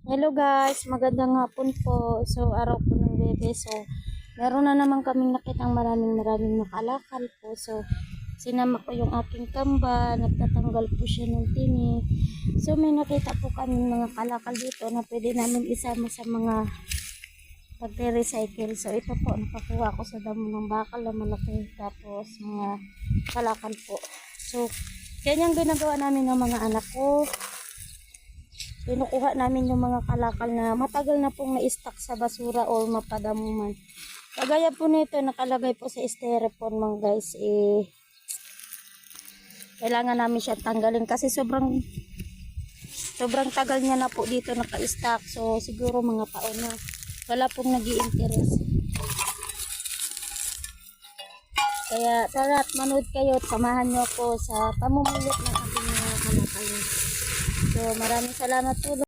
Hello guys, magandang hapon po. So, araw po ng bebe. So, meron na naman kaming nakitang maraming nakalakal po. So, sinama ko yung aking kamba, nagtatanggal po siya ng tinik. So, may nakita po kaming mga kalakal dito na pwede namin isama sa mga pagre-recycle. So, ito po, nakakuha ko sa damo ng bakal na malaki. Tapos, mga kalakal po. So, yan yung ginagawa namin ng mga anak ko. Kinukuha namin yung mga kalakal na matagal na pong na-stack sa basura o mapadamo man. Kagaya po nito, nakalagay po sa styrofoam mga guys. Kailangan namin siya tanggalin kasi sobrang tagal niya na po dito naka-stack. So, siguro mga taon na. Wala pong nag-i-interest. Kaya, tara at manood kayo at samahan nyo ako sa pamumulot ng ating mga kalakal. So, maraming salamat po.